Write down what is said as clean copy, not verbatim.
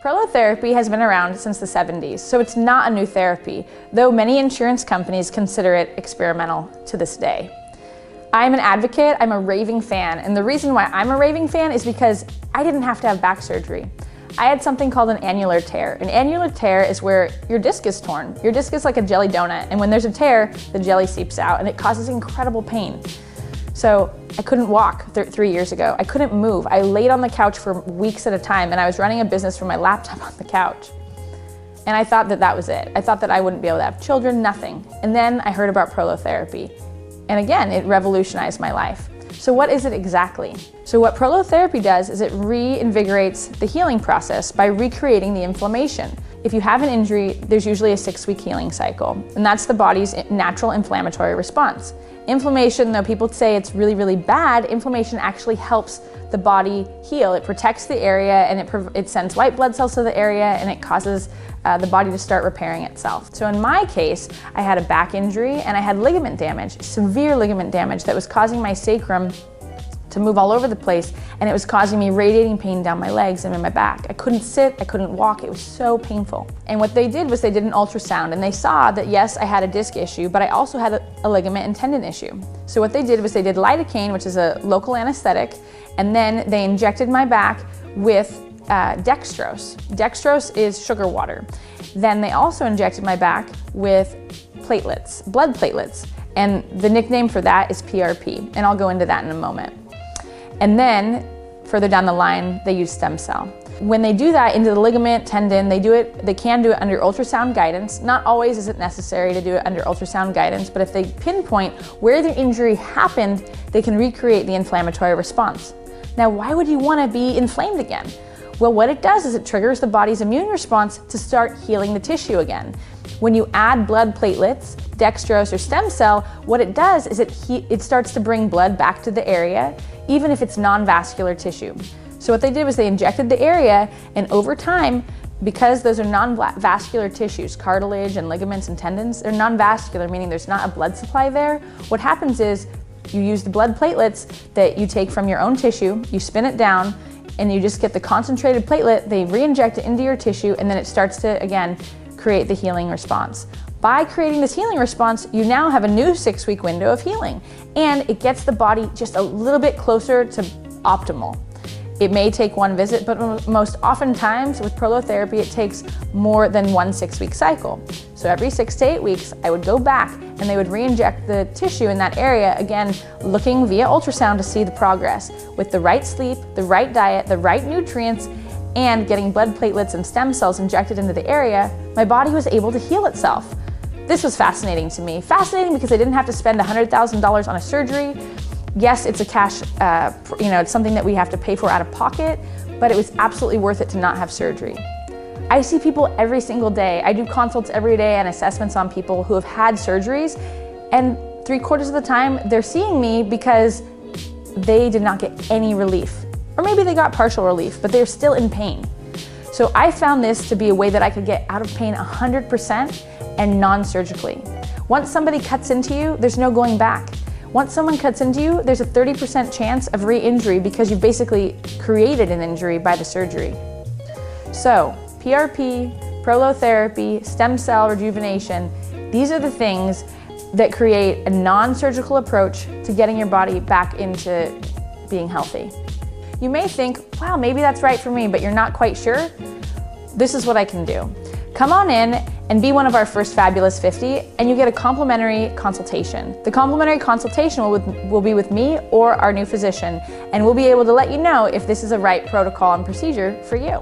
Prolotherapy has been around since the 70s, so it's not a new therapy, though many insurance companies consider it experimental to this day. I'm an advocate, I'm a raving fan, and the reason why I'm a raving fan is because I didn't have to have back surgery. I had something called an annular tear. An annular tear is where your disc is torn. Your disc is like a jelly donut, and when there's a tear, the jelly seeps out, and it causes incredible pain. So I couldn't walk 3 years ago. I couldn't move. I laid on the couch for weeks at a time, and I was running a business from my laptop on the couch. And I thought that that was it. I thought that I wouldn't be able to have children, nothing. And then I heard about prolotherapy. And again, it revolutionized my life. So what is it exactly? So what prolotherapy does is it reinvigorates the healing process by recreating the inflammation. If you have an injury, there's usually a 6-week healing cycle, and that's the body's natural inflammatory response. Inflammation, though people say it's really, really bad, inflammation actually helps the body heal. It protects the area, and it sends white blood cells to the area, and it causes the body to start repairing itself. So in my case, I had a back injury and I had ligament damage, severe ligament damage that was causing my sacrum to move all over the place, and it was causing me radiating pain down my legs and in my back. I couldn't sit, I couldn't walk, it was so painful. And what they did was they did an ultrasound, and they saw that yes, I had a disc issue, but I also had a ligament and tendon issue. So what they did was they did lidocaine, which is a local anesthetic, and then they injected my back with dextrose. Dextrose is sugar water. Then they also injected my back with platelets, blood platelets, and the nickname for that is PRP, and I'll go into that in a moment. And then further down the line, they use stem cell. When they do that into the ligament, tendon, they can do it under ultrasound guidance. Not always is it necessary to do it under ultrasound guidance, but if they pinpoint where the injury happened, they can recreate the inflammatory response. Now, why would you want to be inflamed again? Well, what it does is it triggers the body's immune response to start healing the tissue again. When you add blood platelets, dextrose, or stem cell, what it does is it starts to bring blood back to the area, even if it's non-vascular tissue. So what they did was they injected the area, and over time, because those are non-vascular tissues, cartilage and ligaments and tendons, they're non-vascular, meaning there's not a blood supply there. What happens is you use the blood platelets that you take from your own tissue, you spin it down, and you just get the concentrated platelet, they re-inject it into your tissue, and then it starts to, again, create the healing response. By creating this healing response, you now have a new 6-week window of healing, and it gets the body just a little bit closer to optimal. It may take one visit, but most oftentimes with prolotherapy, it takes more than one 6-week cycle. So every 6 to 8 weeks, I would go back and they would re-inject the tissue in that area, again, looking via ultrasound to see the progress. With the right sleep, the right diet, the right nutrients, and getting blood platelets and stem cells injected into the area, my body was able to heal itself. This was fascinating to me. Fascinating because I didn't have to spend $100,000 on a surgery. Yes, it's a cash, it's something that we have to pay for out of pocket, but it was absolutely worth it to not have surgery. I see people every single day. I do consults every day and assessments on people who have had surgeries, and 3/4 of the time they're seeing me because they did not get any relief. Or maybe they got partial relief, but they're still in pain. So I found this to be a way that I could get out of pain 100% and non-surgically. Once somebody cuts into you, there's no going back. Once someone cuts into you, there's a 30% chance of re-injury because you basically created an injury by the surgery. So PRP, prolotherapy, stem cell rejuvenation, these are the things that create a non-surgical approach to getting your body back into being healthy. You may think, wow, maybe that's right for me, but you're not quite sure. This is what I can do. Come on in and be one of our first Fabulous 50, and you get a complimentary consultation. The complimentary consultation will be with me or our new physician, and we'll be able to let you know if this is a right protocol and procedure for you.